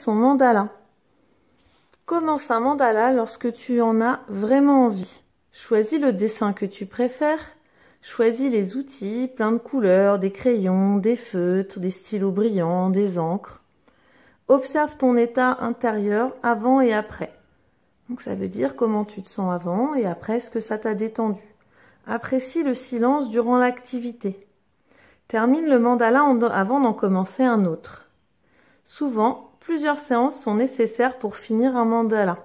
son mandala. Commence un mandala lorsque tu en as vraiment envie. Choisis le dessin que tu préfères. Choisis les outils, plein de couleurs, des crayons, des feutres, des stylos brillants, des encres. Observe ton état intérieur avant et après. Donc ça veut dire comment tu te sens avant et après ce que ça t'a détendu. Apprécie le silence durant l'activité. Termine le mandala avant d'en commencer un autre. Souvent, plusieurs séances sont nécessaires pour finir un mandala.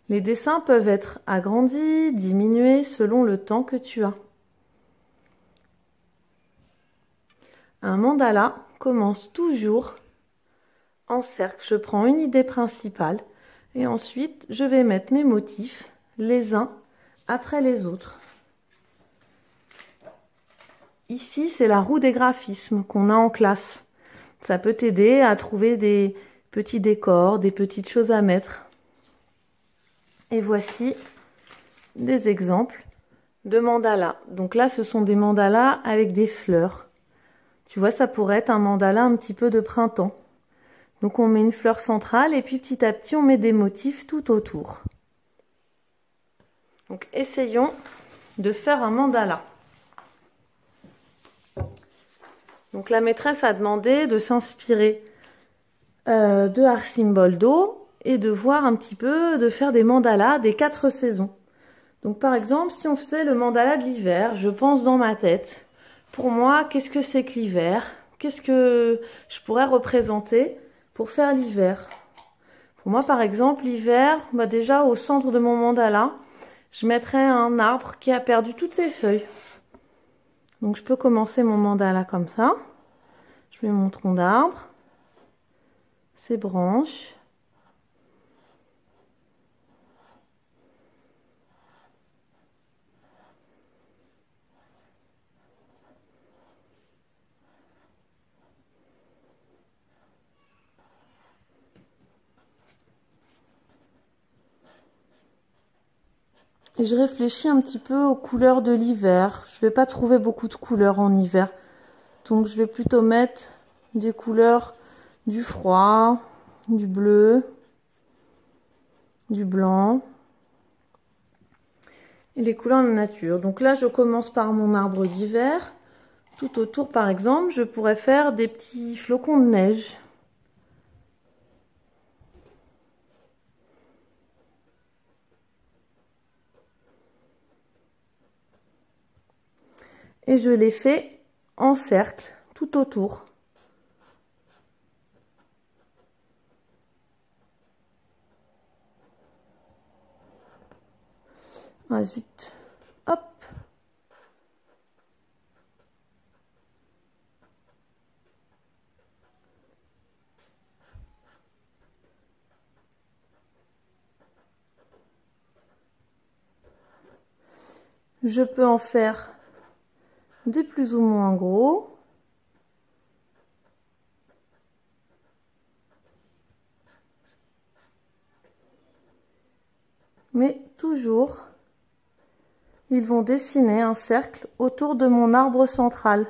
Les dessins peuvent être agrandis, diminués selon le temps que tu as. Un mandala commence toujours en cercle. Je prends une idée principale et ensuite je vais mettre mes motifs les uns après les autres. Ici, c'est la roue des graphismes qu'on a en classe. Ça peut t'aider à trouver des petits décors, des petites choses à mettre. Et voici des exemples de mandalas. Donc là, ce sont des mandalas avec des fleurs. Tu vois, ça pourrait être un mandala un petit peu de printemps. Donc on met une fleur centrale et puis petit à petit, on met des motifs tout autour. Donc essayons de faire un mandala. Donc la maîtresse a demandé de s'inspirer de Arcimboldo et de voir un petit peu, de faire des mandalas des 4 saisons. Donc par exemple, si on faisait le mandala de l'hiver, je pense dans ma tête, pour moi, qu'est-ce que c'est que l'hiver? Qu'est-ce que je pourrais représenter pour faire l'hiver? Pour moi, par exemple, l'hiver, déjà au centre de mon mandala, je mettrais un arbre qui a perdu toutes ses feuilles. Donc je peux commencer mon mandala comme ça. Je mets mon tronc d'arbre, ses branches. Et je réfléchis un petit peu aux couleurs de l'hiver. Je vais pas trouver beaucoup de couleurs en hiver. Donc je vais plutôt mettre des couleurs du froid, du bleu, du blanc et les couleurs de la nature. Donc là, je commence par mon arbre d'hiver. Tout autour, par exemple, je pourrais faire des petits flocons de neige. Et je les fais en cercle, tout autour. Ah zut, hop. Je peux en faire des plus ou moins gros. Mais toujours, ils vont dessiner un cercle autour de mon arbre central.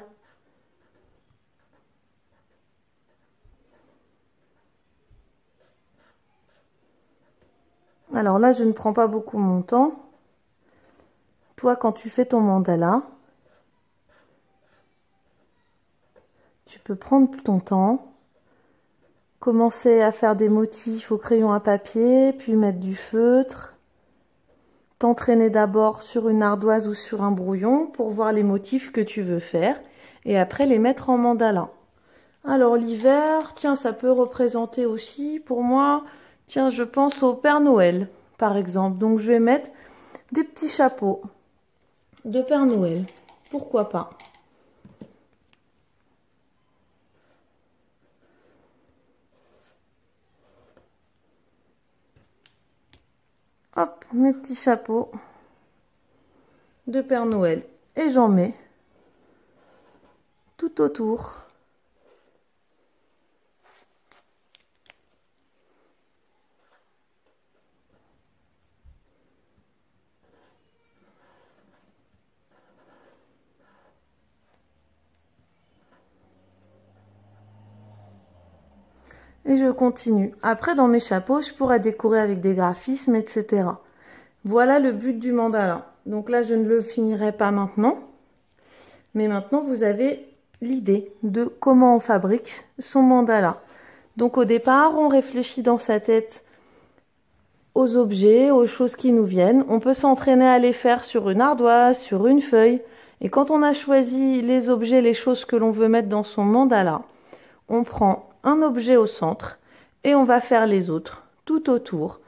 Alors là, je ne prends pas beaucoup mon temps. Toi, quand tu fais ton mandala, tu peux prendre ton temps, commencer à faire des motifs au crayon à papier, puis mettre du feutre, t'entraîner d'abord sur une ardoise ou sur un brouillon pour voir les motifs que tu veux faire et après les mettre en mandala. Alors l'hiver, tiens, ça peut représenter aussi pour moi, tiens, je pense au Père Noël par exemple. Donc je vais mettre des petits chapeaux de Père Noël, pourquoi pas. Hop, mes petits chapeaux de Père Noël et j'en mets tout autour. Et je continue. Après, dans mes chapeaux, je pourrais décorer avec des graphismes, etc. Voilà le but du mandala. Donc là, je ne le finirai pas maintenant. Mais maintenant, vous avez l'idée de comment on fabrique son mandala. Donc au départ, on réfléchit dans sa tête aux objets, aux choses qui nous viennent. On peut s'entraîner à les faire sur une ardoise, sur une feuille. Et quand on a choisi les objets, les choses que l'on veut mettre dans son mandala, on prend un objet au centre et on va faire les autres tout autour.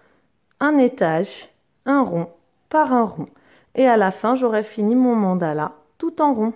Un étage, un rond par un rond. Et à la fin, j'aurai fini mon mandala tout en rond.